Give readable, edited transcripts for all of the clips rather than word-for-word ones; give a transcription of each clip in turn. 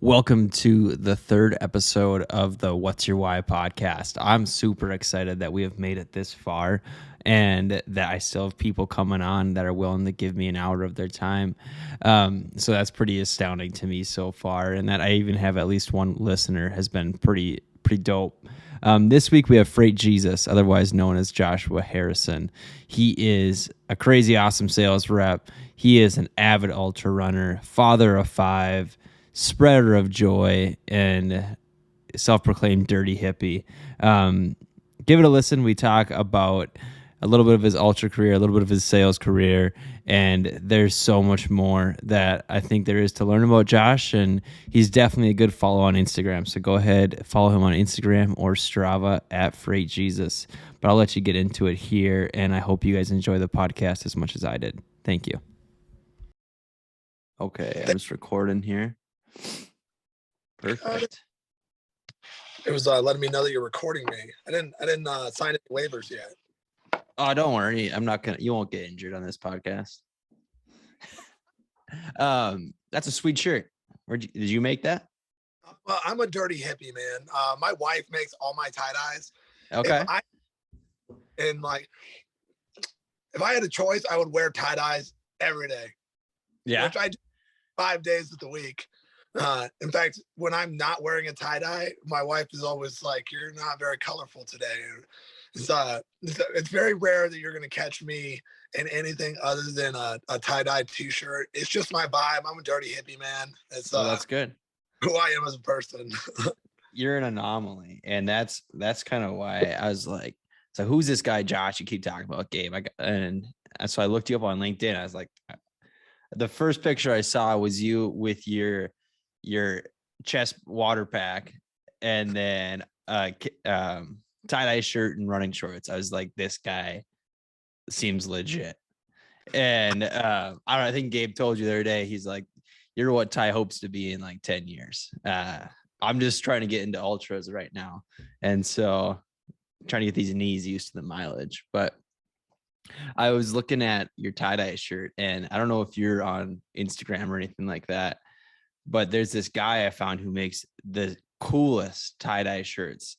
Welcome to the third episode of the What's Your Why podcast. I'm super excited that we have made it this far and that I still have people coming on that are willing to give me an hour of their time. So that's pretty astounding to me so far. And that I even have at least one listener has been pretty dope. This week we have Freight Jesus, otherwise known as Joshua Harrison. He is a crazy awesome sales rep. He is an avid ultra runner, father of 5, spreader of joy, and self-proclaimed dirty hippie. Give it a listen. We talk about a little bit of his ultra career, a little bit of his sales career, and there's so much more that I think there is to learn about Josh, and he's definitely a good follow on Instagram. So go ahead, follow him on Instagram or Strava at Freight Jesus. But I'll let you get into it here, and I hope you guys enjoy the podcast as much as I did. Thank you. Okay, I'm just recording here. Perfect. It was letting me know that you're recording me. I didn't sign any waivers yet. Oh, don't worry. I'm not gonna. You won't get injured on this podcast. That's a sweet shirt. Did you make that? Well, I'm a dirty hippie, man. My wife makes all my tie-dyes. Okay. If I had a choice, I would wear tie-dyes every day. Yeah. Which I do 5 days of the week. In fact, when I'm not wearing a tie-dye, my wife is always like, "You're not very colorful today." It's very rare that you're going to catch me in anything other than a tie-dye t-shirt. It's just my vibe. I'm a dirty hippie, man. That's good. Who I am as a person. You're an anomaly, and that's kind of why I was like, "So who's this guy, Josh? You keep talking about, Gabe." So I looked you up on LinkedIn. I was like, the first picture I saw was you with your chest water pack, and then tie-dye shirt and running shorts. I was like, this guy seems legit. And I think Gabe told you the other day, he's like, you're what Ty hopes to be in like 10 years. I'm just trying to get into ultras right now. And so trying to get these knees used to the mileage. But I was looking at your tie-dye shirt, and I don't know if you're on Instagram or anything like that, but there's this guy I found who makes the coolest tie-dye shirts.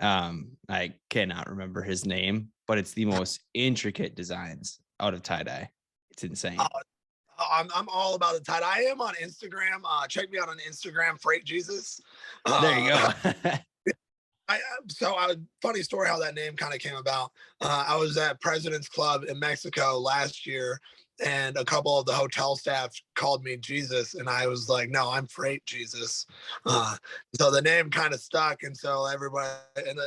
I cannot remember his name, but it's the most intricate designs out of tie-dye. It's insane. I'm all about the tie-dye. I am on Instagram. Check me out on Instagram, Freight Jesus. There you go. Funny story how that name kind of came about. I was at President's Club in Mexico last year, and a couple of the hotel staff called me Jesus, and I was like, no, I'm Freight Jesus. So the name kind of stuck, and so everybody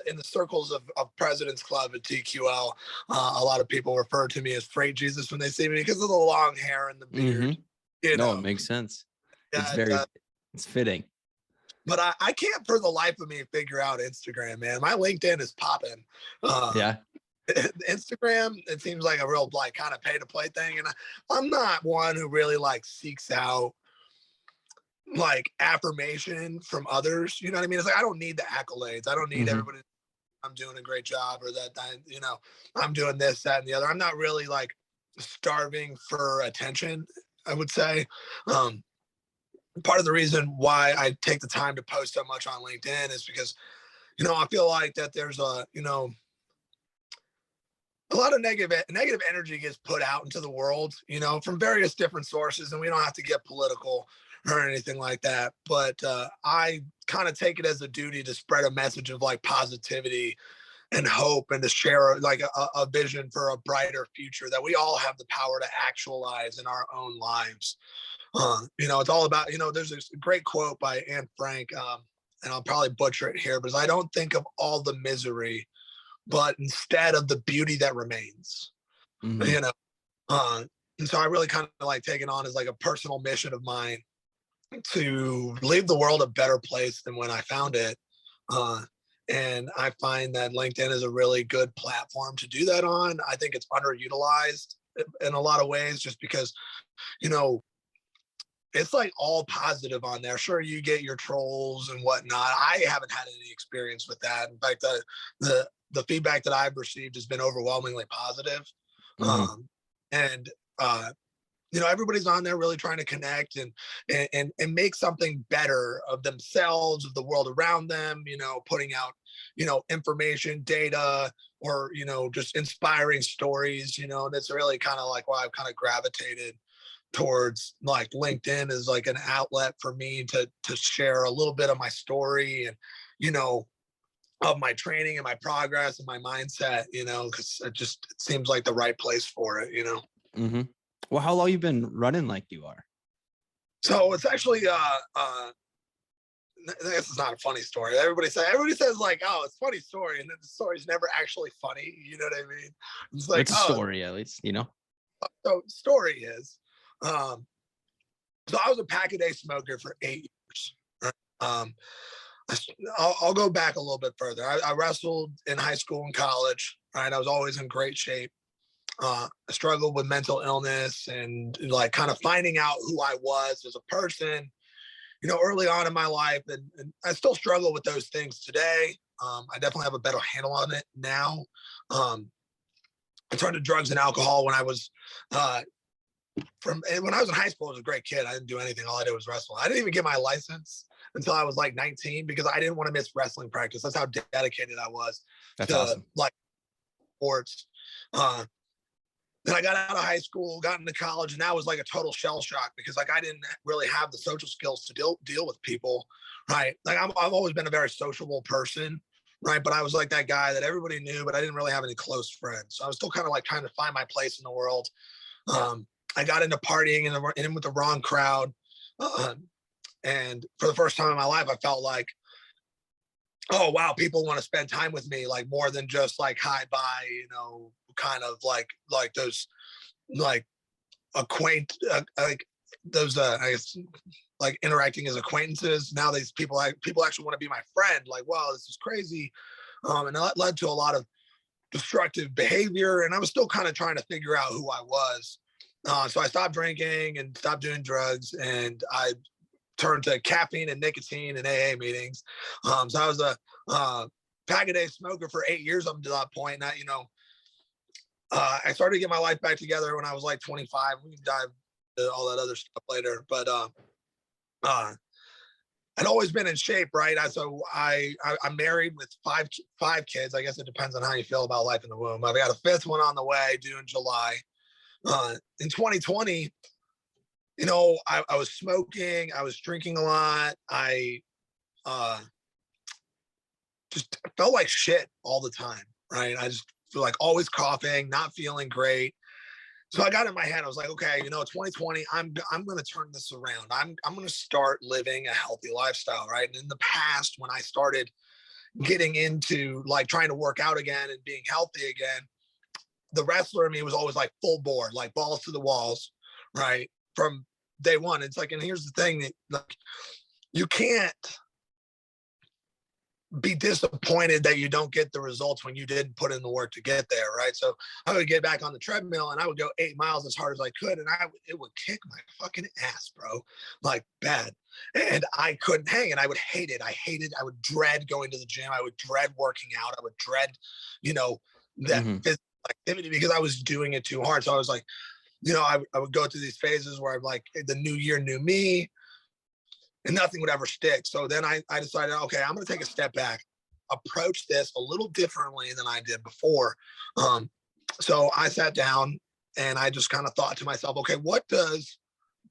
in the circles of President's Club at TQL, a lot of people refer to me as Freight Jesus when they see me because of the long hair and the beard. Mm-hmm. No, it makes sense. It's fitting. But I can't for the life of me figure out Instagram, man. My LinkedIn is popping. Yeah. Instagram, it seems like a real like kind of pay to play thing. And I'm not one who really like seeks out like affirmation from others. You know what I mean? It's like, I don't need the accolades. I don't need everybody. I'm doing a great job, or that, I'm doing this, that, and the other. I'm not really like starving for attention, I would say. Part of the reason why I take the time to post so much on LinkedIn is because, I feel like that there's a lot of negative energy gets put out into the world, from various different sources, and we don't have to get political or anything like that. But I kind of take it as a duty to spread a message of like positivity and hope, and to share like a vision for a brighter future that we all have the power to actualize in our own lives. It's all about, there's this great quote by Anne Frank, and I'll probably butcher it here, but I don't think of all the misery, but instead of the beauty that remains. And so I really kind of like take it on as like a personal mission of mine to leave the world a better place than when I found it. And I find that LinkedIn is a really good platform to do that on. I think it's underutilized in a lot of ways, just because, it's like all positive on there. Sure, you get your trolls and whatnot. I haven't had any experience with that. In fact, the feedback that I've received has been overwhelmingly positive. everybody's on there really trying to connect and make something better of themselves, of the world around them, putting out, information, data, or, just inspiring stories, and it's really kind of like why I've kind of gravitated towards like LinkedIn is like an outlet for me to share a little bit of my story and, of my training and my progress and my mindset, because it seems like the right place for it. Mm-hmm. Well, how long you been running like you are? So it's actually this is not a funny story. Everybody says like, oh, it's a funny story, and then the story's never actually funny. You know what I mean? It's like, It's a story, at least, So story is, so I was a pack-a-day smoker for 8 years. Right? I'll go back a little bit further. I wrestled in high school and college. Right, I was always in great shape. I struggled with mental illness and like kind of finding out who I was as a person, early on in my life. And I still struggle with those things today. I definitely have a better handle on it now. I turned to drugs and alcohol when I was when I was in high school. I was a great kid. I didn't do anything. All I did was wrestle. I didn't even get my license until I was like 19 because I didn't want to miss wrestling practice. That's how dedicated I was. That's awesome. Like sports. Then I got out of high school, got into college, and that was like a total shell shock because like I didn't really have the social skills to deal with people, right? Like I've always been a very sociable person, right? But I was like that guy that everybody knew, but I didn't really have any close friends. So I was still kind of like trying to find my place in the world. I got into partying and with the wrong crowd, and for the first time in my life, I felt like, oh wow, people want to spend time with me, like more than just like hi bye, kind of like those like like those I guess like interacting as acquaintances. Now these people actually want to be my friend. Like, wow, this is crazy. And that led to a lot of destructive behavior. And I was still kind of trying to figure out who I was. So I stopped drinking and stopped doing drugs, and I turned to caffeine and nicotine and AA meetings. So I was a pack-a-day smoker for 8 years up to that point. And I started to get my life back together when I was like 25. We can dive into all that other stuff later. But I'd always been in shape, right? So I'm married with five kids. I guess it depends on how you feel about life in the womb. I've got a fifth one on the way, due in July. In 2020, I was smoking, I was drinking a lot. I just felt like shit all the time, right? I just feel like always coughing, not feeling great. So I got in my head, I was like, okay, 2020, I'm going to turn this around. I'm going to start living a healthy lifestyle, right? And in the past, when I started getting into like trying to work out again and being healthy again, the wrestler in me was always like full board, like balls to the walls, right? From day one. It's like, and here's the thing, that like, you can't be disappointed that you don't get the results when you didn't put in the work to get there, right? So I would get back on the treadmill and I would go 8 miles as hard as I could, and it would kick my fucking ass, bro, like bad. And I couldn't hang, and I would hate it. I would dread going to the gym. I would dread working out. I would dread, that physical activity because I was doing it too hard. So I was like, I would go through these phases where I'm like, the new year, new me, and nothing would ever stick. So then I decided, okay, I'm going to take a step back, approach this a little differently than I did before. So I sat down and I just kind of thought to myself, okay, what does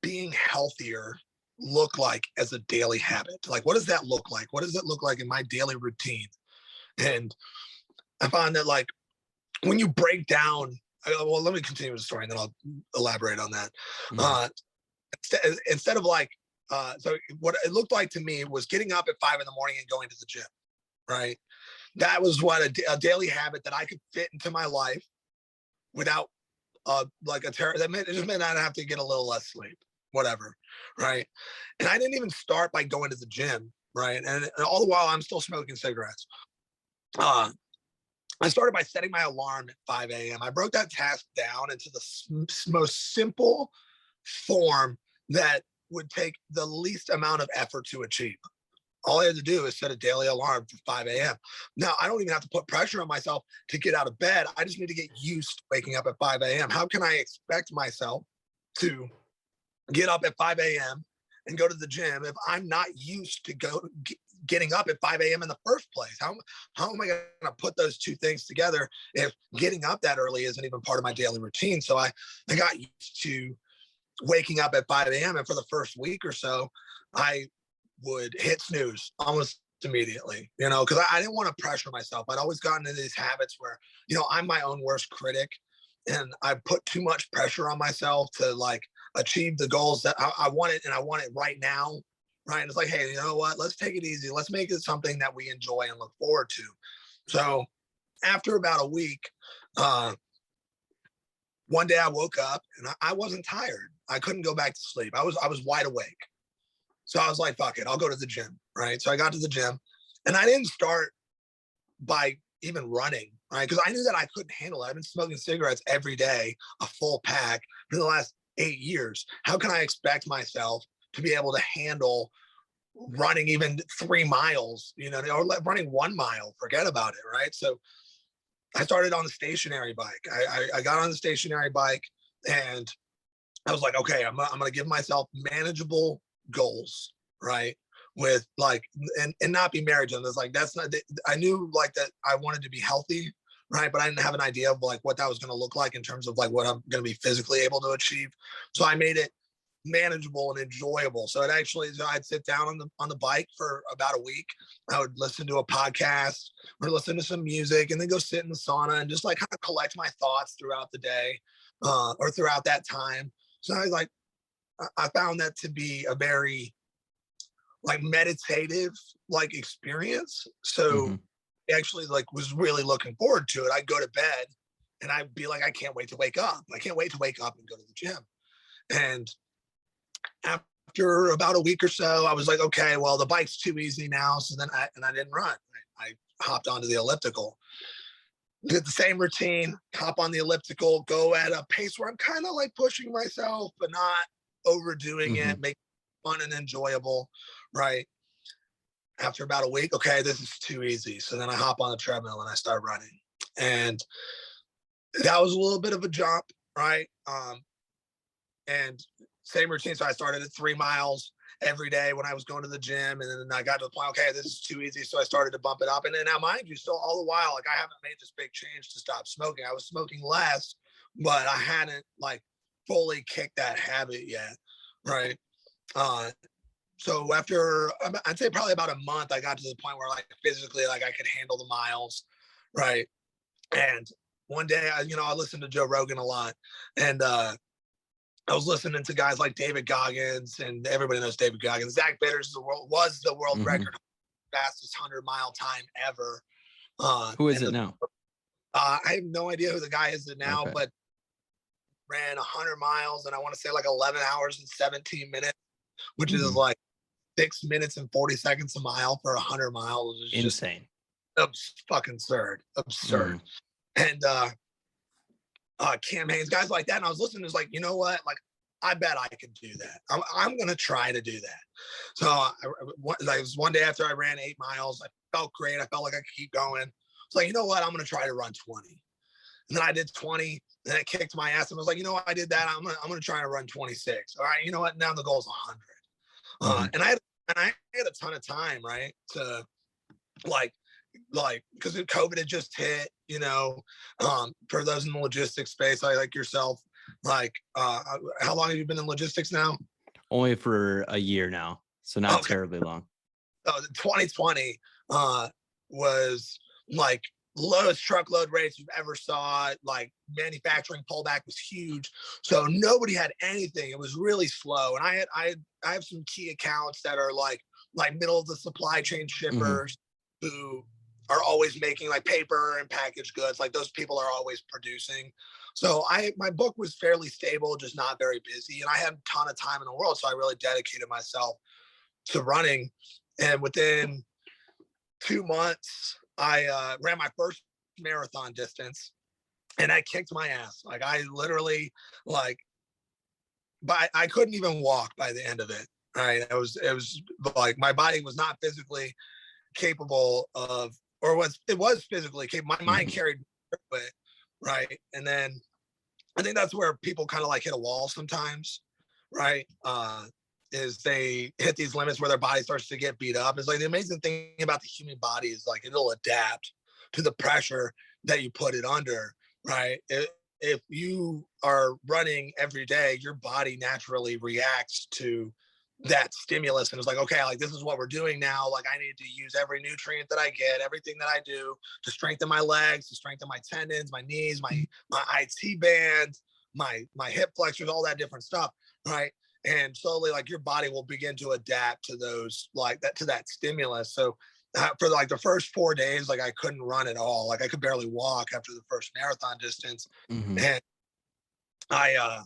being healthier look like as a daily habit? Like, what does that look like? What does it look like in my daily routine? And I found that like when you break down, well, let me continue the story and then I'll elaborate on that. Instead of like, so what it looked like to me was getting up at 5 a.m. and going to the gym, right? That was what a daily habit that I could fit into my life without like a terror. It just meant I'd have to get a little less sleep, whatever, right? And I didn't even start by going to the gym, right? And all the while I'm still smoking cigarettes. I started by setting my alarm at 5 a.m. I broke that task down into the most simple form that would take the least amount of effort to achieve. All I had to do is set a daily alarm for 5 a.m. Now, I don't even have to put pressure on myself to get out of bed. I just need to get used to waking up at 5 a.m. How can I expect myself to get up at 5 a.m. and go to the gym if I'm not used to getting up at 5 a.m. in the first place? How am I going to put those two things together if getting up that early isn't even part of my daily routine? So I got used to waking up at 5 a.m. And for the first week or so, I would hit snooze almost immediately, because I didn't want to pressure myself. I'd always gotten into these habits where, I'm my own worst critic, and I put too much pressure on myself to like achieve the goals that I wanted, and I want it right now. Right. And it's like, hey, you know what? Let's take it easy. Let's make it something that we enjoy and look forward to. So after about a week, one day I woke up and I wasn't tired. I couldn't go back to sleep. I was wide awake. So I was like, fuck it, I'll go to the gym. Right. So I got to the gym, and I didn't start by even running, right? Because I knew that I couldn't handle it. I've been smoking cigarettes every day, a full pack for the last 8 years. How can I expect myself to be able to handle running even 3 miles, or running 1 mile? Forget about it, right? So I started on the stationary bike. I got on the stationary bike, and I was like, okay, I'm going to give myself manageable goals, right? With like, and not be married to them. It's like, that's not, I knew like that I wanted to be healthy, right? But I didn't have an idea of like what that was going to look like in terms of like what I'm going to be physically able to achieve. So I made it manageable and enjoyable. So I'd sit down on the bike for about a week. I would listen to a podcast or listen to some music, and then go sit in the sauna and just like kind of collect my thoughts throughout the day, or throughout that time. So I found that to be a very like meditative like experience. So actually like was really looking forward to it. I'd go to bed and I'd be like, I can't wait to wake up. I can't wait to wake up and go to the gym. And after about a week or so, I was like, okay, well, the bike's too easy now. So then I didn't run. I hopped onto the elliptical, did the same routine, hop on the elliptical, go at a pace where I'm kind of like pushing myself, but not overdoing it, make it fun and enjoyable, right? After about a week, okay, this is too easy. So then I hop on the treadmill and I start running. And that was a little bit of a jump, right? And same routine. So I started at 3 miles every day when I was going to the gym. And then I got to the point, okay, this is too easy. So I started to bump it up. And then now, mind you, still all the while, like I haven't made this big change to stop smoking. I was smoking less, but I hadn't like fully kicked that habit yet, right? So after, I'd say probably about a month, I got to the point where like physically, like I could handle the miles, right? And one day, I listened to Joe Rogan a lot, and I was listening to guys like David Goggins, and everybody knows David Goggins. Zach Bitters was the world record fastest 100-mile time ever. Who is it now? I have no idea who the guy is now, but ran 100 miles, and I want to say like 11 hours and 17 minutes, which is like 6 minutes and 40 seconds a mile for 100 miles. It's insane. Just fucking absurd. And Cam Hanes, guys like that. And I was listening, it's like, you know what? Like, I bet I could do that. I'm going to try to do that. So it was one day after I ran 8 miles. I felt great. I felt like I could keep going. It's like, you know what? I'm going to try to run 20. And then I did 20, and it kicked my ass. And I was like, you know what? I did that. I'm going to try to run 26. All right. You know what? Now the goal is 100. And I had a ton of time, right? To like, because COVID had just hit, for those in the logistics space, like yourself, like, how long have you been in logistics now? Only for a year now. So not terribly long. So 2020 was like lowest truckload rates you've ever saw. Like manufacturing pullback was huge. So nobody had anything. It was really slow. And I have some key accounts that are like middle of the supply chain shippers who are always making like paper and packaged goods. Like those people are always producing. So my book was fairly stable, just not very busy. And I had a ton of time in the world. So I really dedicated myself to running. And within 2 months, I ran my first marathon distance, and I kicked my ass. Like I literally but I couldn't even walk by the end of it. Right. It was like my body was not physically capable of, or it was physically capable. My mind carried it, right. And then I think that's where people kind of like hit a wall sometimes, right? Is they hit these limits where their body starts to get beat up. It's like the amazing thing about the human body is like it'll adapt to the pressure that you put it under, right? If you are running every day, your body naturally reacts to that stimulus and it's like, okay, like this is what we're doing now. Like I need to use every nutrient that I get, everything that I do to strengthen my legs, to strengthen my tendons, my knees, my IT band, my hip flexors, all that different stuff, right? And slowly, like your body will begin to adapt to those, like that, to that stimulus. So for like the first 4 days, like I couldn't run at all. Like I could barely walk after the first marathon distance, Mm-hmm. and I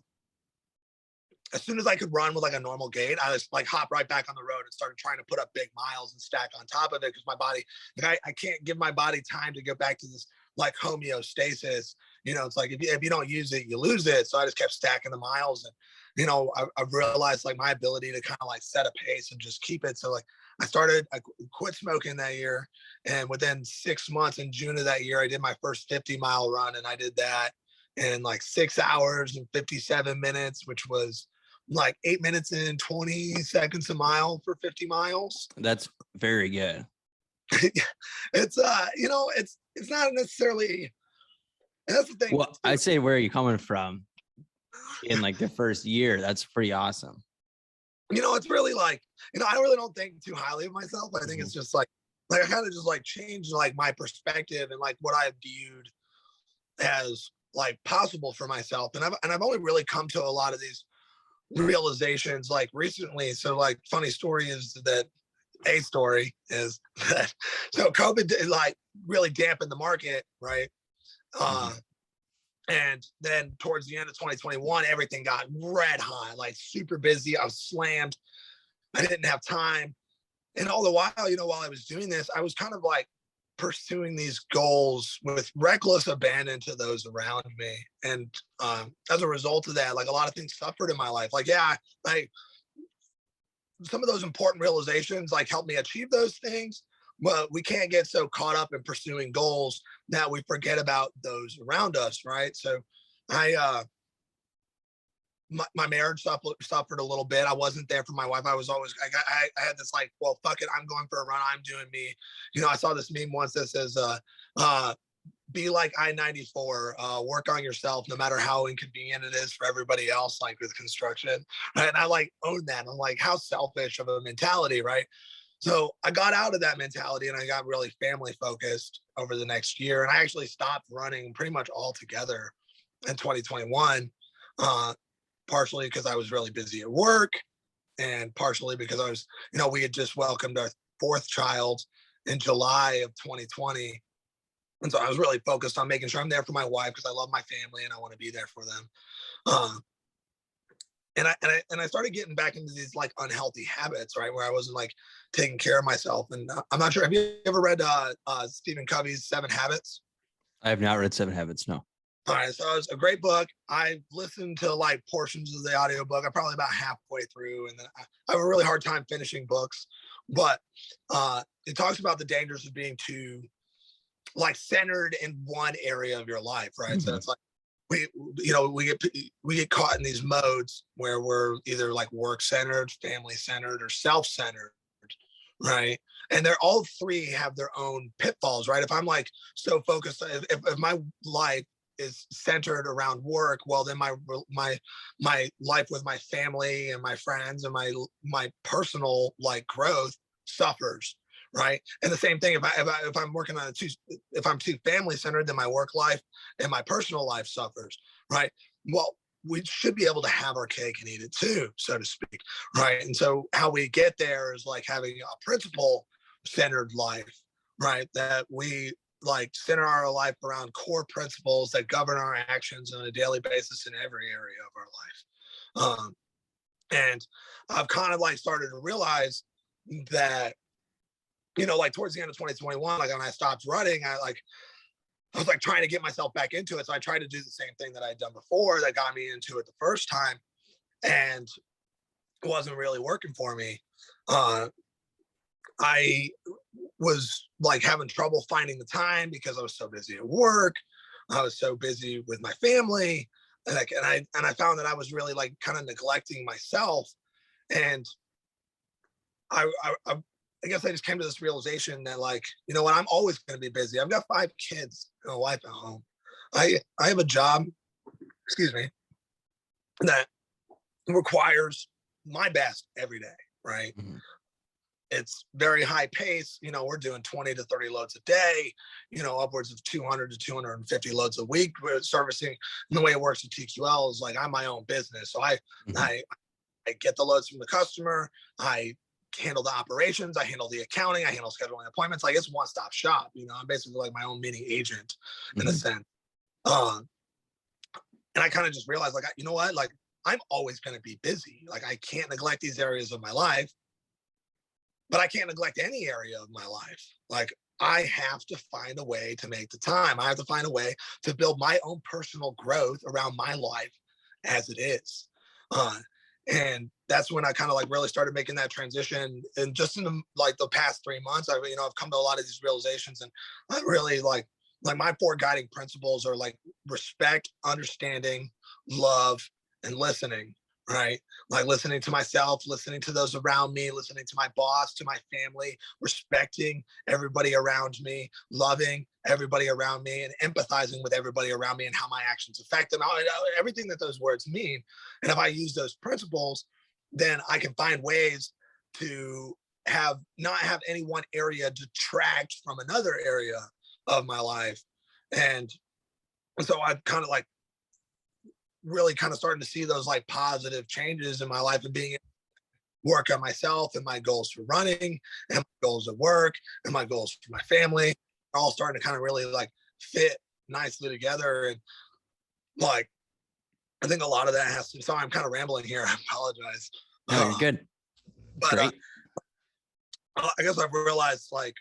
as soon as I could run with like a normal gait, I just like hop right back on the road and started trying to put up big miles and stack on top of it because my body, like I can't give my body time to get back to this like homeostasis. You know, it's like if you don't use it, you lose it. So I just kept stacking the miles, and I've realized like my ability to kind of like set a pace and just keep it. So like I quit smoking that year, and within 6 months in June of that year, I did my first 50-mile run, and I did that in like 6 hours and 57 minutes, which was like 8 minutes and 20 seconds a mile for 50 miles. That's very good. It's it's not necessarily, and that's the thing Well, too. I'd say where are you coming from in like the first year? That's pretty awesome. It's really like, I really don't think too highly of myself. I think Mm-hmm. it's just like I kind of just like changed like my perspective and like what I viewed as like possible for myself. And I've only really come to a lot of these realizations like recently. So like funny story is that a story is that so COVID did, like really dampened the market, right? Mm-hmm. Uh and then towards the end of 2021, everything got red hot, like super busy. I was slammed. I didn't have time. And all the while, while I was doing this, I was kind of like pursuing these goals with reckless abandon to those around me. And as a result of that, like a lot of things suffered in my life. Like, yeah, like some of those important realizations like help me achieve those things. But we can't get so caught up in pursuing goals that we forget about those around us, right? So I my marriage suffered a little bit. I wasn't there for my wife. I was always I had this like, well, fuck it, I'm going for a run. I'm doing me. I saw this meme once that says, uh, be like I-94, work on yourself, no matter how inconvenient it is for everybody else, like with construction. Right? And I like own that. I'm like, how selfish of a mentality, right? So I got out of that mentality and I got really family focused over the next year. And I actually stopped running pretty much altogether in 2021. Partially because I was really busy at work, and partially because I was, we had just welcomed our fourth child in July of 2020. And so I was really focused on making sure I'm there for my wife because I love my family and I want to be there for them. Um, and I started getting back into these like unhealthy habits, right, where I wasn't like taking care of myself. And I'm not sure. Have you ever read Stephen Covey's 7 Habits? I have not read Seven Habits. No. All right, so it's a great book. I listened to like portions of the audiobook. I'm probably about halfway through, and then I have a really hard time finishing books. But it talks about the dangers of being too like centered in one area of your life, right? So Mm-hmm. it's like we get caught in these modes where we're either like work centered, family centered, or self centered, right? And they're all three have their own pitfalls, right? If I'm like so focused, if my life is centered around work, well then my life with my family and my friends and my personal like growth suffers, right? And the same thing if I'm working on if I'm too family centered, then my work life and my personal life suffers, right? Well, we should be able to have our cake and eat it too, so to speak, right? And so how we get there is like having a principle centered life, right? That we like center our life around core principles that govern our actions on a daily basis in every area of our life. And I've kind of like started to realize that, like towards the end of 2021, like when I stopped running, I was like trying to get myself back into it. So I tried to do the same thing that I'd done before that got me into it the first time, and it wasn't really working for me. I was like having trouble finding the time because I was so busy at work. I was so busy with my family. And I found that I was really like kind of neglecting myself. And I guess I just came to this realization that, like, you know what, I'm always going to be busy. I've got 5 kids and a wife at home. I have a job, excuse me, that requires my best every day, right? Mm-hmm. It's very high pace. We're doing 20 to 30 loads a day, upwards of 200 to 250 loads a week. We're servicing. And the way it works at TQL is like I'm my own business. So Mm-hmm. I get the loads from the customer. I handle the operations. I handle the accounting. I handle scheduling appointments. Like, it's one-stop shop. I'm basically like my own mini agent in a Mm-hmm. sense. And I kind of just realized, like, you know what? Like, I'm always going to be busy. Like, I can't neglect these areas of my life, but I can't neglect any area of my life. Like, I have to find a way to make the time. I have to find a way to build my own personal growth around my life as it is. And that's when I kind of like really started making that transition. And just in the past 3 months, I've come to a lot of these realizations, and I really like my 4 guiding principles are like respect, understanding, love, and listening. Right. Like listening to myself, listening to those around me, listening to my boss, to my family, respecting everybody around me, loving everybody around me, and empathizing with everybody around me and how my actions affect them, everything that those words mean. And if I use those principles, then I can find ways to not have any one area detract from another area of my life. And so I kind of like really kind of starting to see those like positive changes in my life, and being work on myself and my goals for running and my goals at work and my goals for my family are all starting to kind of really like fit nicely together. And like, I think a lot of that has to, sorry, I'm kind of rambling here. I apologize. No, you're good. But Great. I guess I've realized, like,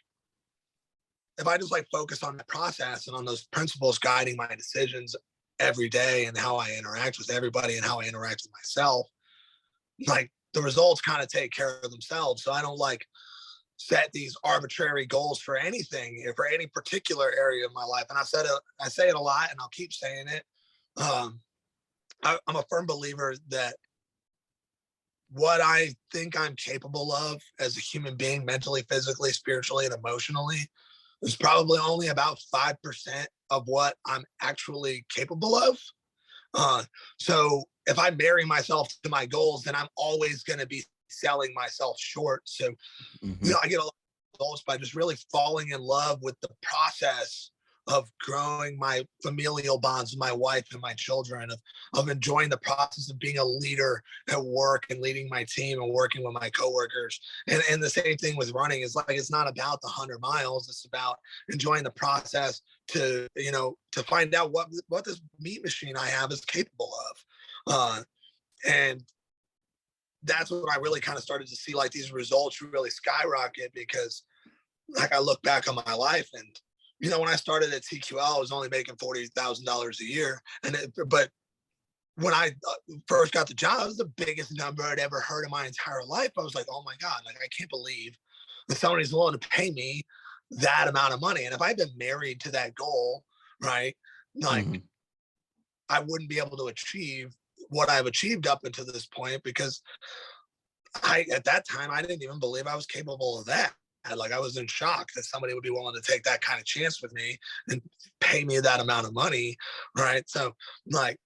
if I just like focus on the process and on those principles guiding my decisions every day and how I interact with everybody and how I interact with myself, like the results kind of take care of themselves. So I don't like set these arbitrary goals for anything, for any particular area of my life. And I say it a lot, and I'll keep saying it. I'm a firm believer that what I think I'm capable of as a human being, mentally, physically, spiritually, and emotionally, is probably only about 5% of what I'm actually capable of. So if I marry myself to my goals, then I'm always going to be selling myself short. So, Mm-hmm. I get a lot of results by just really falling in love with the process of growing my familial bonds with my wife and my children, of enjoying the process of being a leader at work and leading my team and working with my coworkers. And the same thing with running. Is like, it's not about the 100 miles. It's about enjoying the process to find out what this meat machine I have is capable of. And that's when I really kind of started to see like these results really skyrocket, because like I look back on my life, and when I started at TQL, I was only making $40,000 a year, but when I first got the job, it was the biggest number I'd ever heard in my entire life. I was like, oh my god, like I can't believe that somebody's willing to pay me that amount of money. And if I'd been married to that goal, right, like Mm-hmm. I wouldn't be able to achieve what I've achieved up until this point, because at that time, I didn't even believe I was capable of that. Like, I was in shock that somebody would be willing to take that kind of chance with me and pay me that amount of money, right? So, like,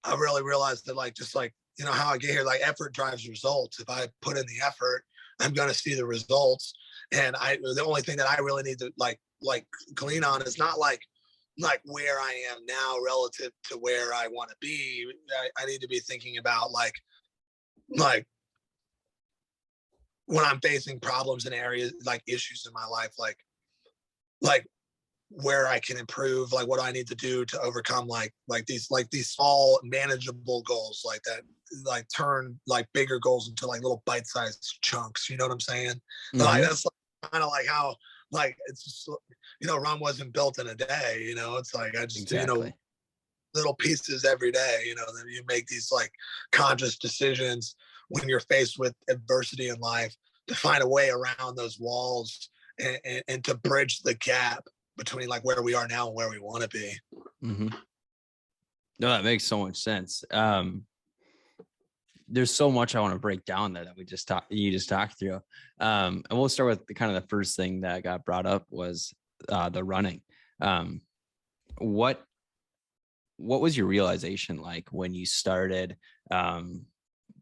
I really realized that, like, just like, how I get here, like, effort drives results. If I put in the effort, I'm going to see the results. And the only thing that I really need to like glean on is not like where I am now relative to where I want to be. I need to be thinking about like when I'm facing problems in areas, like issues in my life, like where I can improve, like what do I need to do to overcome these small manageable goals, like that, like turn like bigger goals into like little bite-sized chunks. You know what I'm saying? Like Mm-hmm. that's kind of like how like it's just, Ron wasn't built in a day. It's like I just Exactly. little pieces every day. That you make these like conscious decisions when you're faced with adversity in life, to find a way around those walls, and to bridge the gap between like where we are now and where we want to be. Mm-hmm. No, that makes so much sense. There's so much I want to break down there that you just talked through. And we'll start with the kind of the first thing that got brought up was the running. Um, what was your realization like when you started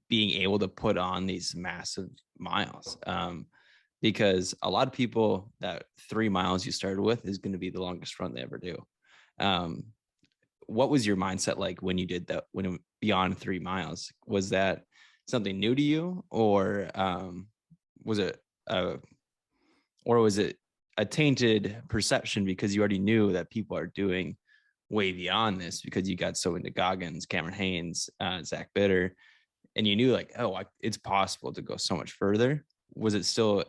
being able to put on these massive miles? Because a lot of people, that 3 miles you started with is going to be the longest run they ever do. Um, what was your mindset like when you did that, when beyond 3 miles? Was that something new to you, or was it was it a tainted perception because you already knew that people are doing way beyond this because you got so into Goggins, Cameron Haynes, Zach Bitter, and you knew like, oh, it's possible to go so much further? Was it still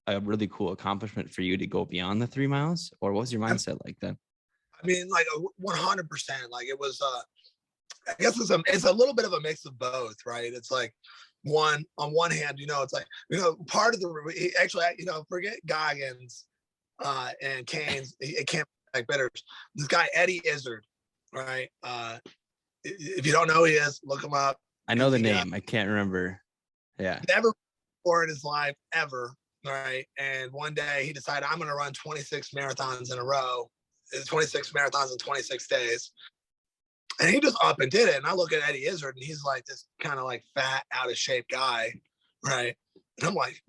a really cool accomplishment for you to go beyond the 3 miles, or what was your mindset like then? I mean, like 100%. Like it was, I guess it's a little bit of a mix of both, right? It's like on one hand, it's like, part of the, actually, forget Goggins and Canes, it can't be like Bitters. This guy, Eddie Izzard, right? If you don't know who he is, look him up. I know the name. I can't remember. Yeah. Never before in his life, ever, right? And one day he decided, I'm going to run 26 marathons in a row, 26 marathons in 26 days. And he just up and did it. And I look at Eddie Izzard and he's like this kind of like fat, out of shape guy, right? And I'm like,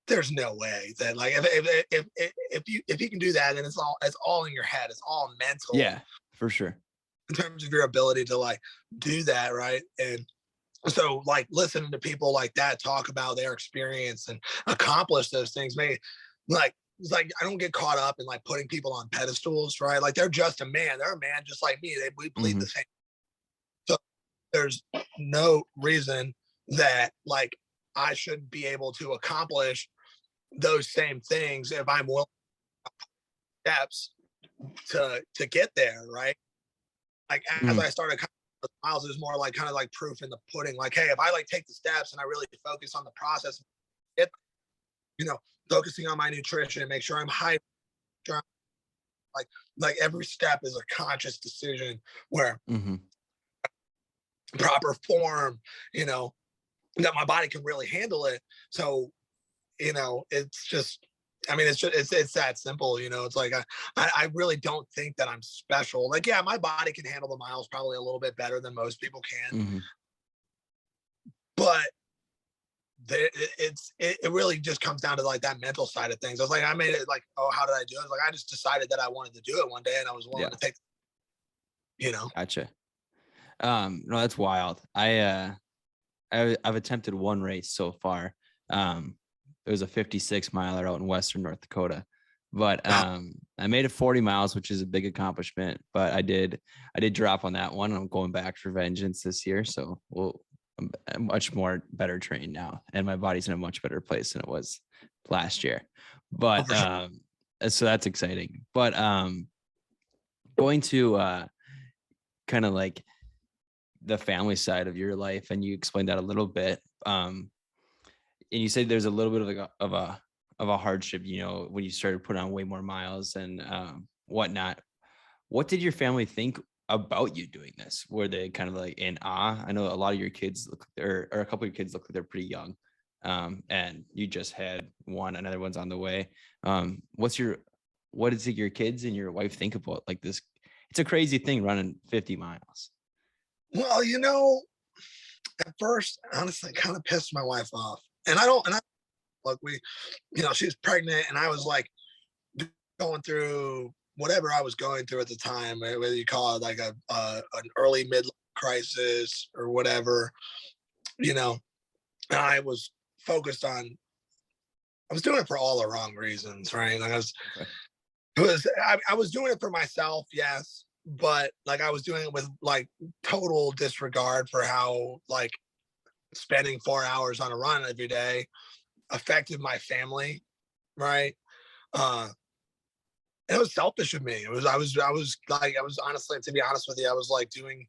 there's no way that like if you can do that, and it's all in your head, it's all mental. Yeah, for sure. In terms of your ability to like do that, right? And so like listening to people like that talk about their experience and accomplish those things, maybe like it's like I don't get caught up in like putting people on pedestals, right? Like they're just a man. They're a man just like me. We bleed the same. So there's no reason that like I shouldn't be able to accomplish those same things if I'm willing steps to get there, right? Like as I started miles, it was more like kind of like proof in the pudding. Like, hey, if I like take the steps and I really focus on the process, it, focusing on my nutrition and make sure I'm high, like every step is a conscious decision where proper form, that my body can really handle it. So, it's just, I mean, it's that simple, it's like, I really don't think that I'm special. Like, yeah, my body can handle the miles probably a little bit better than most people can, but it really just comes down to like that mental side of things. I was like, I made it like, oh, how did I do it? Like, I just decided that I wanted to do it one day and I was willing to take, Gotcha. No, that's wild. I've attempted one race so far. It was a 56 miler out in Western North Dakota, but I made it 40 miles, which is a big accomplishment, but I did drop on that one. I'm going back for vengeance this year. So I'm much more better trained now, and my body's in a much better place than it was last year. But so that's exciting. But going to kind of like the family side of your life, and you explained that a little bit. And you said there's a little bit of a hardship, when you started putting on way more miles and whatnot. What did your family think about you doing this? Were they kind of like in awe? I know a lot of your kids or a couple of your kids look like they're pretty young, and you just had one, another one's on the way. What does your kids and your wife think about like this? It's a crazy thing running 50 miles. Well, at first, honestly, it kind of pissed my wife off. And look, she's pregnant and I was like going through whatever I was going through at the time, whether you call it like an early midlife crisis or whatever, and I was focused on, I was doing it for all the wrong reasons, right? Like I was doing it for myself, yes, but like I was doing it with like total disregard for how like spending 4 hours on a run every day affected my family, right? It was selfish of me. I was honestly, to be honest with you, I was like doing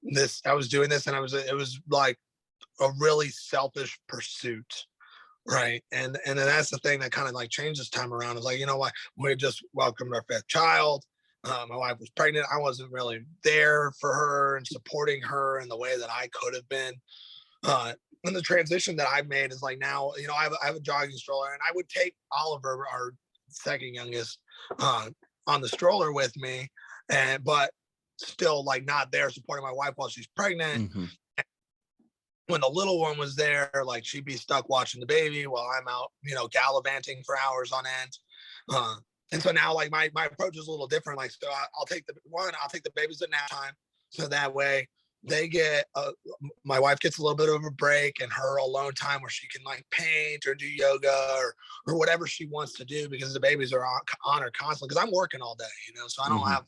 this, and it was like a really selfish pursuit, right? And then that's the thing that kind of like changed this time around. It's like, you know what, we just welcomed our 5th child. My wife was pregnant. I wasn't really there for her and supporting her in the way that I could have been. And the transition that I've made is like now, I have a jogging stroller, and I would take Oliver, our second youngest, uh, on the stroller with me, but still like not there supporting my wife while she's pregnant. Mm-hmm. When the little one was there, like she'd be stuck watching the baby while I'm out, gallivanting for hours on end. Uh, and so now, like my approach is a little different. Like, so I'll take the babies at nap time, so that way they get my wife gets a little bit of a break and her alone time where she can like paint or do yoga or whatever she wants to do, because the babies are on her constantly. Because I'm working all day, so Mm-hmm.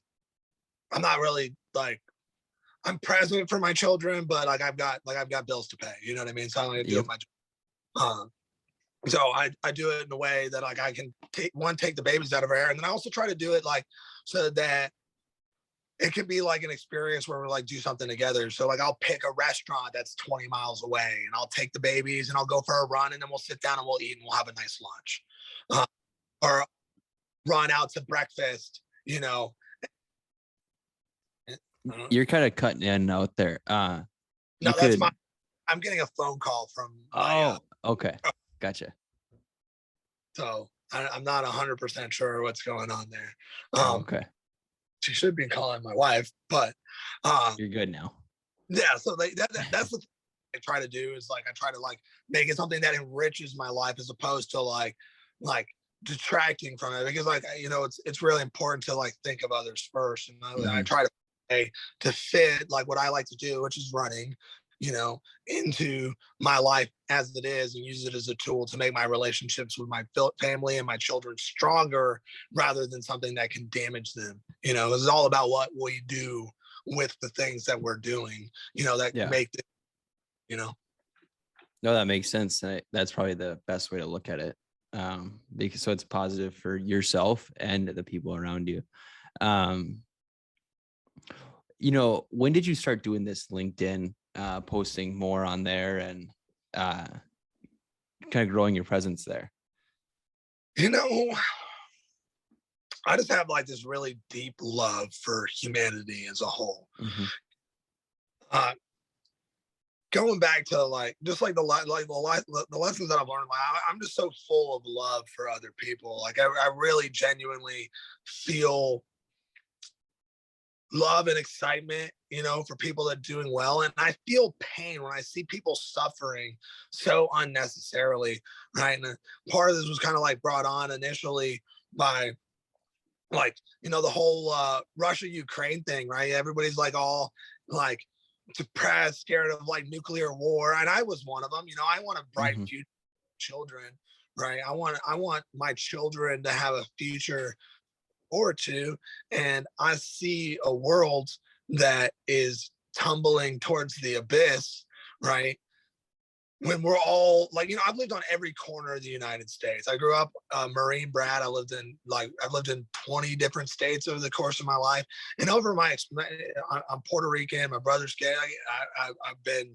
I'm not really like I'm present for my children, but like I've got bills to pay. You know what I mean? So I'm gonna do Yep. it my job. So I do it in a way that like I can take the babies out of her hair, and then I also try to do it like so that it can be like an experience where we like do something together. So like I'll pick a restaurant that's 20 miles away, and I'll take the babies and I'll go for a run, and then we'll sit down and we'll eat and we'll have a nice lunch, or run out to breakfast. You're kind of cutting in and out there. You No, that's could. I'm getting a phone call from my Oh, okay. Gotcha. so I'm not 100% sure what's going on there. Oh, okay. She should be calling my wife, but um, You're good now. yeah. So that's the thing I try to do is like I try to like make it something that enriches my life as opposed to like detracting from it, because like it's really important to like think of others first, and I Mm-hmm. try to fit like what I like to do, which is running, into my life as it is, and use it as a tool to make my relationships with my family and my children stronger rather than something that can damage them. It's all about what we do with the things that we're doing, that Yeah. make it, you know. No, that makes sense. That's probably the best way to look at it. Because so it's positive for yourself and the people around you. Um, when did you start doing this LinkedIn, posting more on there and uh, kind of growing your presence there? You know, I just have like this really deep love for humanity as a whole. Mm-hmm. Uh, Going back to like just like the lessons that I've learned, I'm just so full of love for other people. Like I really genuinely feel love and excitement, for people that are doing well. And I feel pain when I see people suffering so unnecessarily, right? And part of this was kind of like brought on initially by like, the whole Russia Ukraine thing, right? Everybody's like all like depressed, scared of like nuclear war. And I was one of them. I want a bright Mm-hmm. future for children, right? I want my children to have a future or two. And I see a world that is tumbling towards the abyss, right? When we're all like, I've lived on every corner of the United States. I grew up Marine brat. I've lived in 20 different states over the course of my life. And over I'm Puerto Rican. My brother's gay. I've been,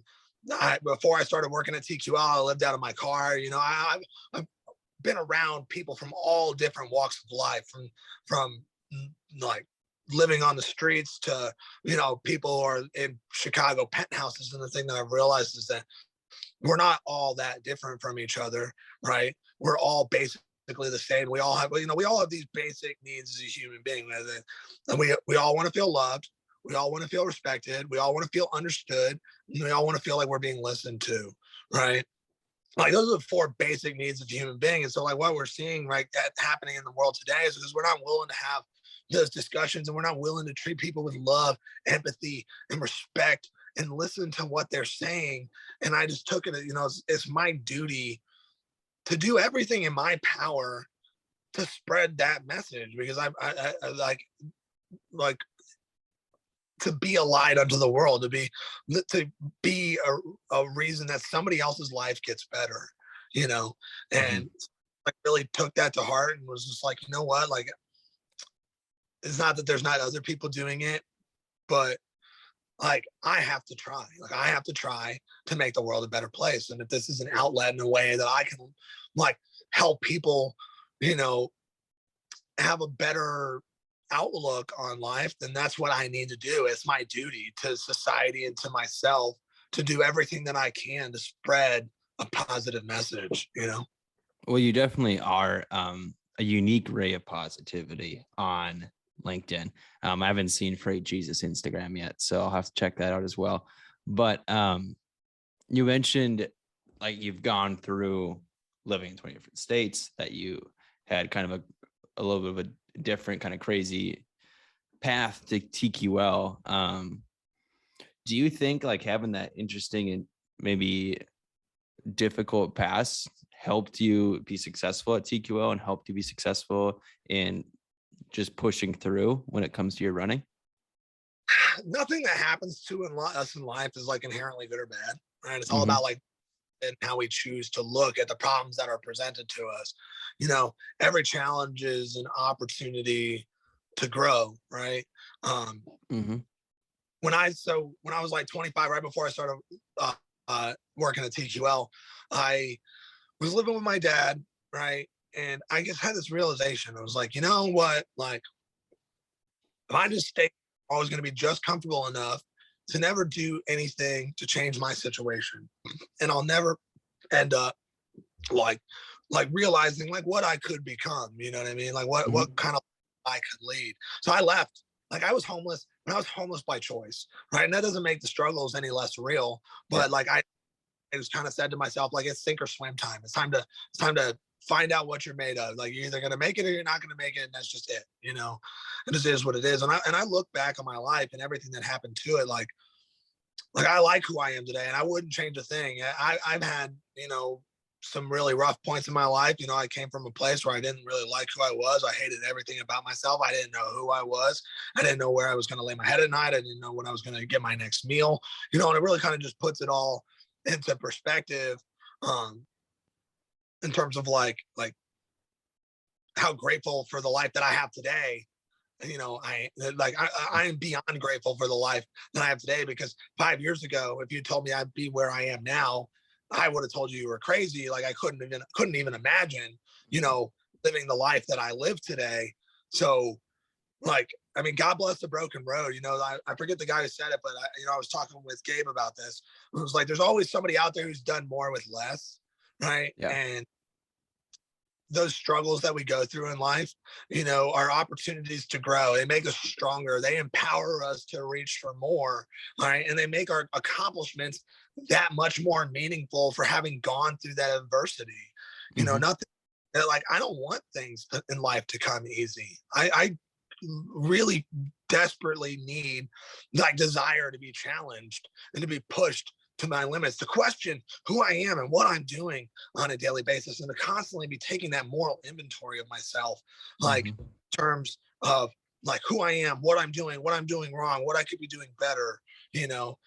before I started working at TQL, I lived out of my car. I've been around people from all different walks of life, from like living on the streets to people who are in Chicago penthouses. And the thing that I've realized is that we're not all that different from each other, right? We're all basically the same. We all have these basic needs as a human being, and we all want to feel loved. We all want to feel respected. We all want to feel understood. And we all want to feel like we're being listened to, right? Like those are the four basic needs of a human being. And so like what we're seeing right that happening in the world today is because we're not willing to have those discussions, and we're not willing to treat people with love, empathy, and respect, and listen to what they're saying. And I just took it, it's my duty to do everything in my power to spread that message, because I like to be a light unto the world, to be a reason that somebody else's life gets better, Mm-hmm. and I really took that to heart and was just like, you know what, like it's not that there's not other people doing it, but like I have to try. Like I have to try to make the world a better place. And if this is an outlet in a way that I can like help people, you know, have a better outlook on life, then that's what I need to do. It's my duty to society and to myself to do everything that I can to spread a positive message, you know? Well, you definitely are a unique ray of positivity on LinkedIn. I haven't seen Freight Jesus Instagram yet, so I'll have to check that out as well. But you mentioned like you've gone through living in 20 different states, that you had kind of a little bit of a different kind of crazy path to TQL. Do you think like having that interesting and maybe difficult past helped you be successful at TQL and helped you be successful in just pushing through when it comes to your running? Nothing that happens to us in life is like inherently good or bad, right? It's all Mm-hmm. about like and how we choose to look at the problems that are presented to us. You know, every challenge is an opportunity to grow, right? Um, Mm-hmm. when I was like 25, right before I started working at TQL, I was living with my dad, right? And I just had this realization. I was like, you know what? Like, if I just stay, I was going to be just comfortable enough to never do anything to change my situation, and I'll never end up like realizing like what I could become. You know what I mean? Like what Mm-hmm. kind of I could lead. So I left. Like I was homeless, and I was homeless by choice, right? And that doesn't make the struggles any less real. Yeah. But like I just kind of said to myself, like it's sink or swim time. It's time to find out what you're made of. Like you're either gonna make it or you're not gonna make it, and that's just it, you know. And this is what it is. And I look back on my life and everything that happened to it, like I like who I am today, and I wouldn't change a thing. I've had, you know, some really rough points in my life. You know, I came from a place where I didn't really like who I was. I hated everything about myself. I didn't know who I was. I didn't know where I was going to lay my head at night. I didn't know when I was going to get my next meal. You know, and it really kind of just puts it all into perspective, um, in terms of like how grateful for the life that I have today. You know, I am beyond grateful for the life that I have today, because 5 years ago, if you told me I'd be where I am now, I would have told you were crazy. Like I couldn't even imagine, you know, living the life that I live today. So like, I mean, God bless the broken road. You know, I forget the guy who said it, but I was talking with Gabe about this. It was like, there's always somebody out there who's done more with less, right? Yeah. And those struggles that we go through in life, you know, are opportunities to grow. They make us stronger. They empower us to reach for more, right? And they make our accomplishments that much more meaningful for having gone through that adversity. You know, Mm-hmm. nothing like I don't want things in life to come easy. I really desperately need like desire to be challenged and to be pushed to my limits, to question who I am and what I'm doing on a daily basis, and to constantly be taking that moral inventory of myself, like Mm-hmm. in terms of like who I am, what I'm doing wrong, what I could be doing better, you know,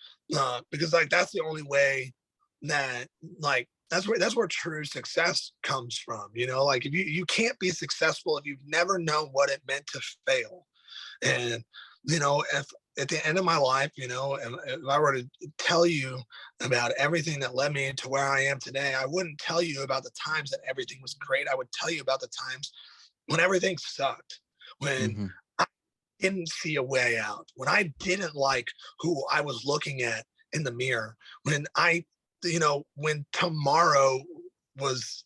because like that's the only way that like that's where true success comes from, you know. Like if you can't be successful if you've never known what it meant to fail. And you know, if at the end of my life, you know, if I were to tell you about everything that led me to where I am today, I wouldn't tell you about the times that everything was great. I would tell you about the times when everything sucked, when Mm-hmm. I didn't see a way out, when I didn't like who I was looking at in the mirror, when you know, when tomorrow was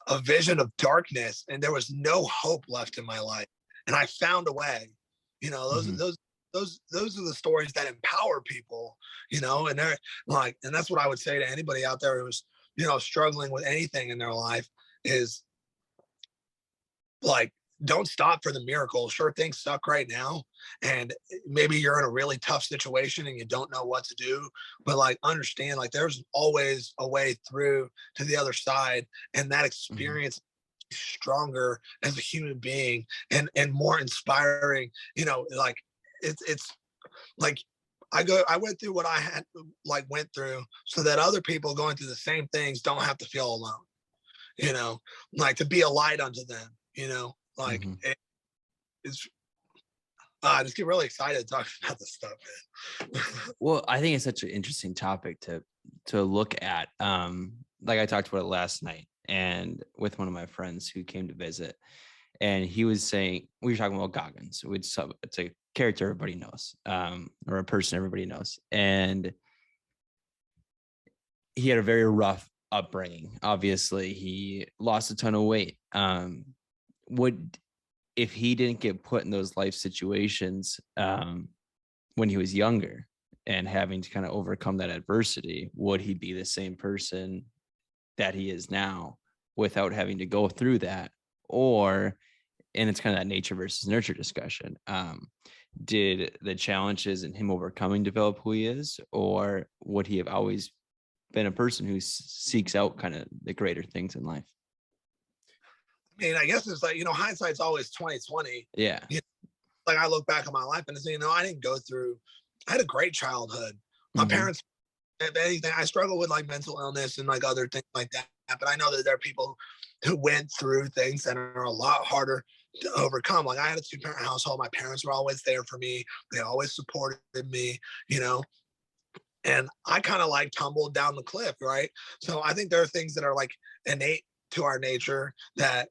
a vision of darkness and there was no hope left in my life, and I found a way. You know, Mm-hmm. those are the stories that empower people, you know. And they're like, and that's what I would say to anybody out there who's, you know, struggling with anything in their life, is like, don't stop for the miracle. Sure, things suck right now, and maybe you're in a really tough situation and you don't know what to do, but like understand, like there's always a way through to the other side, and that Mm-hmm. experience stronger as a human being, and more inspiring, you know. Like it's like I went through what I had like went through so that other people going through the same things don't have to feel alone, you know, like to be a light unto them, you know. Like Mm-hmm. it's I just get really excited talking about this stuff, man. Well, I think it's such an interesting topic to look at. Like I talked about it last night and with one of my friends who came to visit. and he was saying, we were talking about Goggins. It's a character everybody knows, or a person everybody knows, and he had a very rough upbringing. Obviously, he lost a ton of weight. Would If he didn't get put in those life situations when he was younger and having to kind of overcome that adversity, would he be the same person that he is now without having to go through that? Or, and it's kind of that nature versus nurture discussion. Did the challenges and him overcoming develop who he is, or would he have always been a person who seeks out kind of the greater things in life? I mean, I guess it's like, hindsight's always 2020. Yeah. Like I look back on my life and say, I didn't go through, I had a great childhood. My parents, if anything, I struggle with like mental illness and like other things like that. But I know that there are people who went through things that are a lot harder to overcome. Like I had a 2-parent household. My parents were always there for me. They always supported me, and I kind of like tumbled down the cliff, right? So I think there are things that are like innate to our nature that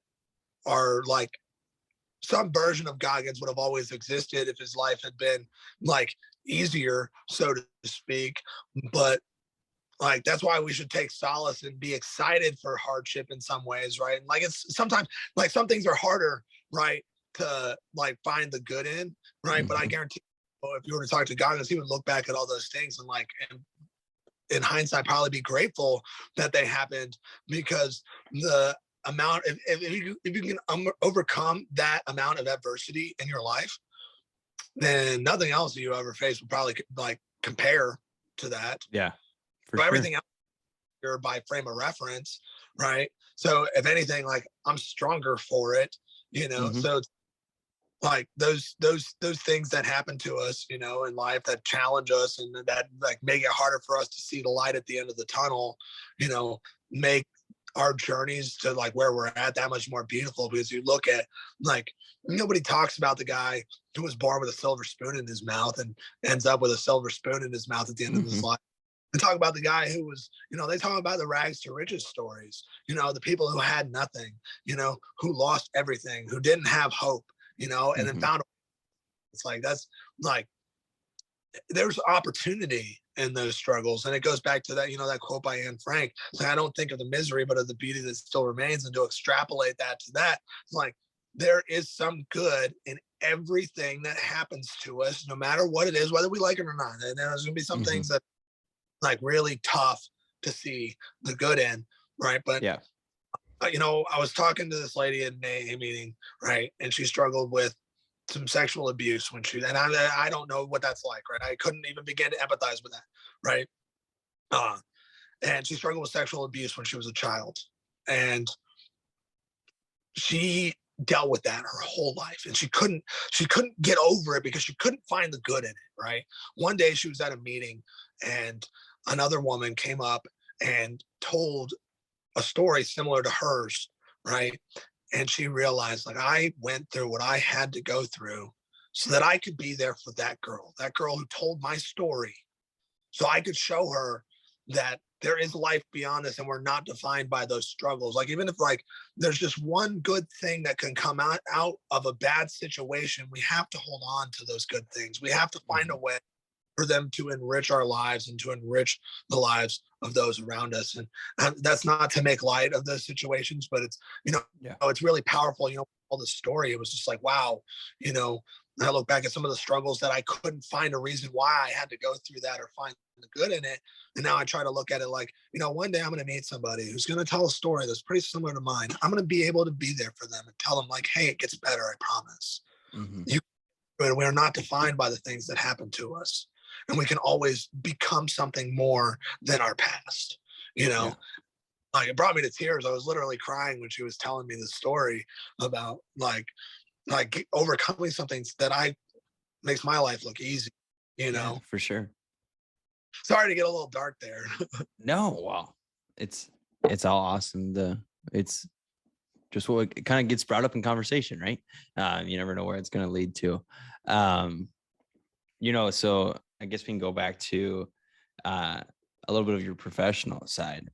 are like some version of Goggins would have always existed if his life had been like easier, so to speak. But like that's why we should take solace and be excited for hardship in some ways, right? Like it's sometimes like some things are harder, right, to like find the good in, right? But I guarantee if you were to talk to Goggins, he would look back at all those things and like in hindsight probably be grateful that they happened, because the amount if you can overcome that amount of adversity in your life, then nothing else you ever face will probably like compare to that. Yeah, for So sure. everything else you're by frame of reference, right? So if anything, like I'm stronger for it, So it's like those things that happen to us, in life that challenge us and that like make it harder for us to see the light at the end of the tunnel, make our journeys to like where we're at that much more beautiful. Because you look at like nobody talks about the guy who was born with a silver spoon in his mouth and ends up with a silver spoon in his mouth at the end of his life. And talk about the guy who was, they talk about the rags to riches stories, the people who had nothing, who lost everything, who didn't have hope, and then found. It's like that's like there's opportunity in those struggles. And it goes back to that, that quote by Anne Frank. It's like, I don't think of the misery, but of the beauty that still remains. And to extrapolate that to that, it's like there is some good in everything that happens to us, no matter what it is, whether we like it or not. And there's going to be some things that like really tough to see the good in, right? But yeah, I was talking to this lady in a meeting, right? And she struggled with some sexual abuse when and I don't know what that's like, right? I couldn't even begin to empathize with that, right? And she struggled with sexual abuse when she was a child, and she dealt with that her whole life, and she couldn't get over it because she couldn't find the good in it, right? One day she was at a meeting, and another woman came up and told a story similar to hers, right? And she realized, like, I went through what I had to go through so that I could be there for that girl who told my story, so I could show her that there is life beyond this and we're not defined by those struggles. Like, even if like there's just one good thing that can come out of a bad situation, we have to hold on to those good things. We have to find a way for them to enrich our lives and to enrich the lives of those around us. And that's not to make light of those situations, but it's, it's really powerful. All the story, it was just like, wow, I look back at some of the struggles that I couldn't find a reason why I had to go through that or find the good in it. And now I try to look at it like, one day I'm going to meet somebody who's going to tell a story that's pretty similar to mine. I'm going to be able to be there for them and tell them like, hey, it gets better. I promise. We're not defined by the things that happen to us. And we can always become something more than our past, Like, it brought me to tears. I was literally crying when she was telling me the story about like overcoming something that makes my life look easy, Yeah, for sure. Sorry to get a little dark there. No, well, it's all awesome. It's just what it kind of gets brought up in conversation, right? You never know where it's going to lead to. So I guess we can go back to a little bit of your professional side.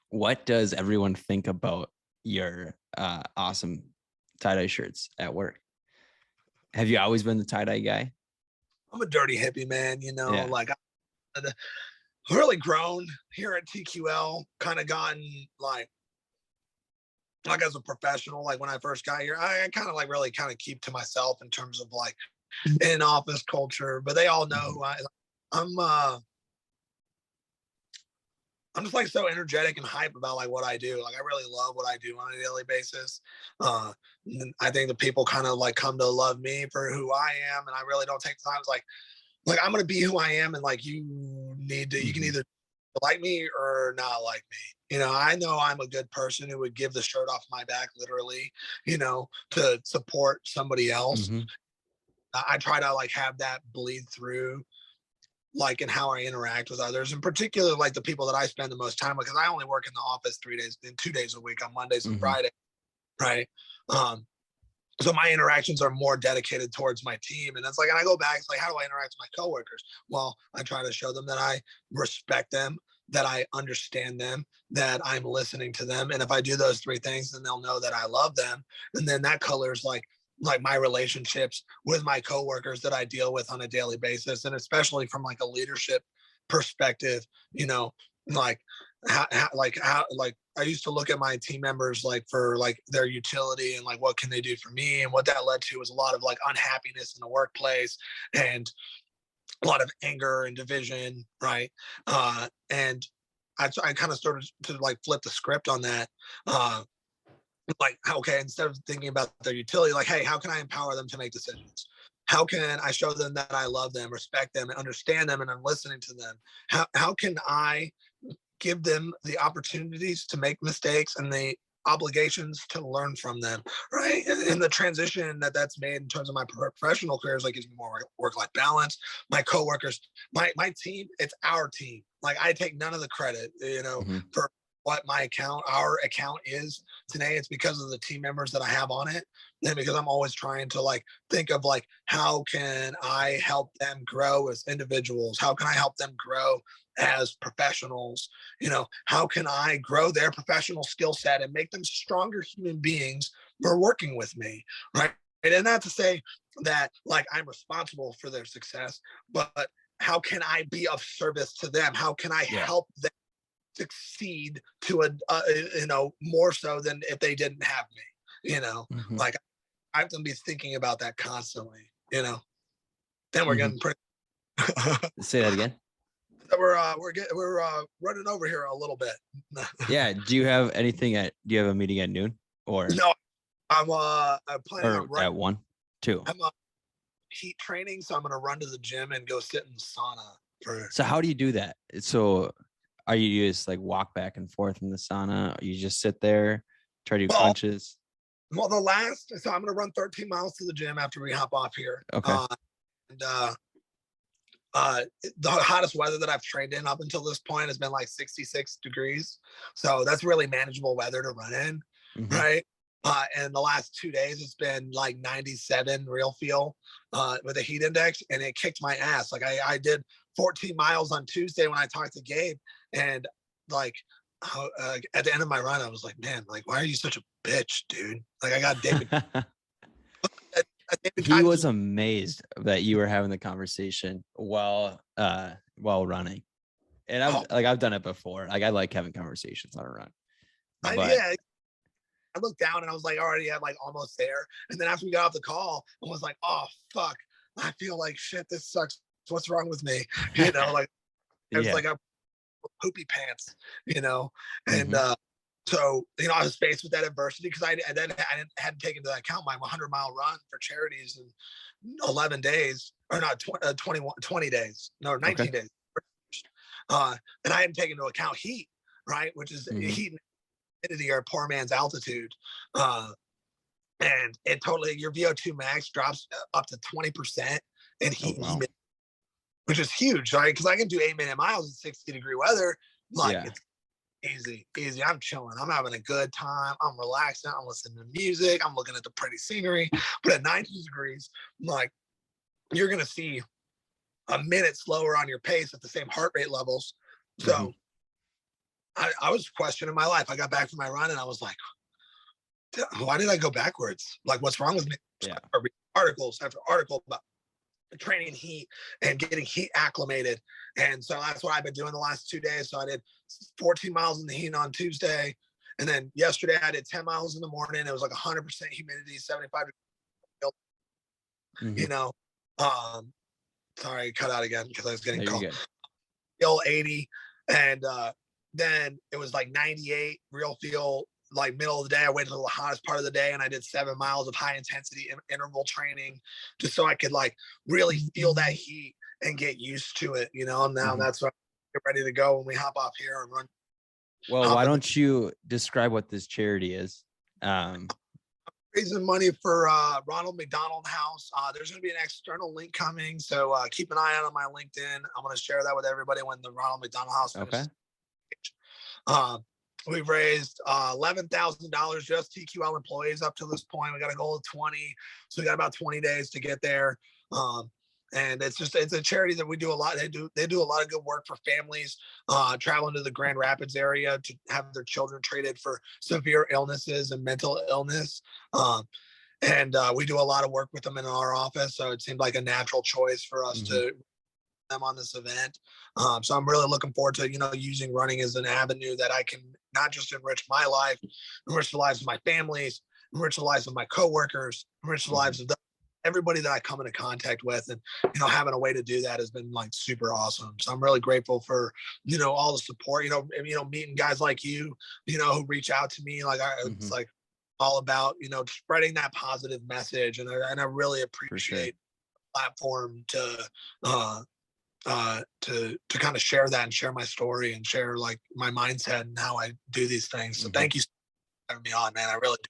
What does everyone think about your awesome tie-dye shirts at work. Have you always been the tie-dye guy? I'm a dirty hippie, man. Yeah. Like I've really grown here at TQL, kind of gotten like as a professional, like when I first got here, I kind of like really kind of keep to myself in terms of like in office culture, but they all know Mhm. who I'm I'm just like so energetic and hype about like what I do. Like I really love what I do on a daily basis. And I think the people kind of like come to love me for who I am, and I really don't take time. It's like I'm gonna be who I am, and like you can Mhm. either like me or not like me. I know I'm a good person who would give the shirt off my back, literally, to support somebody else. Mhm. I try to like have that bleed through like in how I interact with others, in particular, like the people that I spend the most time with, because I only work in the office 3 days, in 2 days a week on Mondays and Mhm. Fridays, right? Um, so my interactions are more dedicated towards my team. And it's like, and I go back, it's like, how do I interact with my coworkers? Well, I try to show them that I respect them, that I understand them, that I'm listening to them. And if I do those three things, then they'll know that I love them. And then that colors like my relationships with my coworkers that I deal with on a daily basis. And especially from like a leadership perspective, like like I used to look at my team members like for like their utility and like what can they do for me, and what that led to was a lot of like unhappiness in the workplace and a lot of anger and division, right? And I kind of started to like flip the script on that. Like, okay, instead of thinking about their utility, like, hey, how can I empower them to make decisions? How can I show them that I love them, respect them, and understand them, and I'm listening to them? How can I give them the opportunities to make mistakes and the obligations to learn from them, right? And the transition that's made in terms of my professional career is like gives me more work-life balance. My coworkers, my team, it's our team. Like I take none of the credit, Mhm. for what our account is today. It's because of the team members that I have on it, and because I'm always trying to like think of like how can I help them grow as individuals? How can I help them grow as professionals? How can I grow their professional skill set and make them stronger human beings for working with me, right? And not to say that like I'm responsible for their success, but how can I be of service to them? How can I Yeah. help them succeed to more so than if they didn't have me? Mhm. Like I have to be thinking about that constantly. Then we're Mhm. getting pretty. Say that again. We're running over here a little bit. Yeah. Do you have a meeting at noon or No, I'm planning on running. at 1, 2? I'm heat training, so I'm gonna run to the gym and go sit in the sauna for. So how do you do that? So are you just like walk back and forth in the sauna? Or you just sit there, try to do Well, crunches? well, so I'm gonna run 13 miles to the gym after we hop off here. Okay. And the hottest weather that I've trained in up until this point has been like 66 degrees, so that's really manageable weather to run in, Mhm. right? And the last 2 days it's been like 97 real feel with a heat index, and it kicked my ass. Like I did 14 miles on Tuesday when I talked to Gabe, and like at the end of my run, I was like, man, like why are you such a bitch, dude? Like I got David. David He Goggins. was amazed that you were having the conversation while running. And Oh, I've done it before. Like I like having conversations on a run. But yeah. I looked down and I was like already at like almost there. And then after we got off the call, I was like, oh fuck, I feel like shit. This sucks. What's wrong with me? Like I was yeah. like a poopy pants, you know, and Mhm. so I was faced with that adversity because hadn't taken into account my 100-mile run for charities in 11 days or not 20 days, no Okay. 19 days, and I hadn't taken into account heat, right, which is Mhm. heat and humidity are poor man's altitude. Uh, and it totally your VO2 max drops up to 20% in Oh heat and wow. humidity, which is huge, right? Because I can do 8-minute miles in 60-degree weather, like Yeah. it's easy. I'm chilling. I'm having a good time. I'm relaxing. I'm listening to music. I'm looking at the pretty scenery. But at 90 degrees, like you're gonna see a minute slower on your pace at the same heart rate levels. Mhm. So I was questioning my life. I got back from my run and I was like, why did I go backwards? Like, what's wrong with me? Yeah. I read articles after article about training heat and getting heat acclimated. And so that's what I've been doing the last 2 days. So I did 14 miles in the heat on Tuesday. And then yesterday I did 10 miles in the morning. It was like 100% humidity, 75 Mm-hmm. you know. Um, sorry, cut out again because I was getting No, you're called. good. Feel 80. And then it was like 98 real feel, like middle of the day. I waited until the hottest part of the day and I did 7 miles of high intensity interval training just so I could like really feel that heat and get used to it, And now Mm-hmm. that's what I get ready to go when we hop off here and run. Well, why don't you describe what this charity is? Raising money for Ronald McDonald House. There's going to be an external link coming, so keep an eye out on my LinkedIn. I'm going to share that with everybody when the Ronald McDonald House finishes. Okay. We've raised $11,000 just TQL employees up to this point. We got a goal of 20, so we got about 20 days to get there. And it's a charity that we do a lot. They do a lot of good work for families traveling to the Grand Rapids area to have their children treated for severe illnesses and mental illness. And we do a lot of work with them in our office, so it seemed like a natural choice for us to them on this event. So I'm really looking forward to, using running as an avenue that I can not just enrich my life, enrich the lives of my families, enrich the lives of my coworkers, enrich the lives of everybody that I come into contact with. And, having a way to do that has been like super awesome. So I'm really grateful for, all the support, meeting guys like you, who reach out to me. Like it's like all about, spreading that positive message. And I really appreciate the platform to kind of share that and share my story and share like my mindset and how I do these things. So thank you for having me on, man. I really do.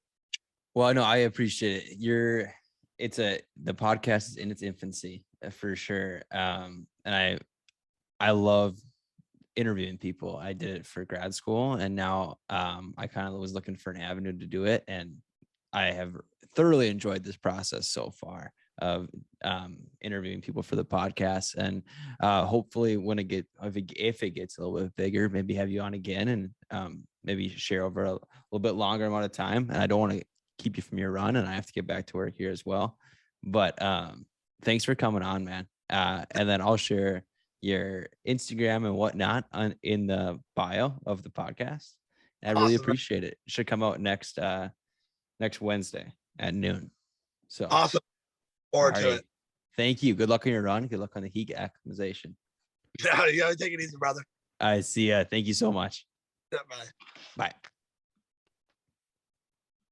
Well, no, I appreciate it. The podcast is in its infancy for sure. And I love interviewing people. I did it for grad school and now I kind of was looking for an avenue to do it. And I have thoroughly enjoyed this process so far of interviewing people for the podcast. And hopefully if it gets a little bit bigger, maybe have you on again and maybe share over a little bit longer amount of time. And I don't want to keep you from your run and I have to get back to work here as well. But thanks for coming on, man. And then I'll share your Instagram and whatnot in the bio of the podcast. And I really appreciate it. It should come out next Wednesday at noon. So awesome. Forward to it. Thank you. Good luck on your run. Good luck on the heat acclimatization. Yeah, take it easy, brother. I see ya. Thank you so much. Yeah, bye. Bye.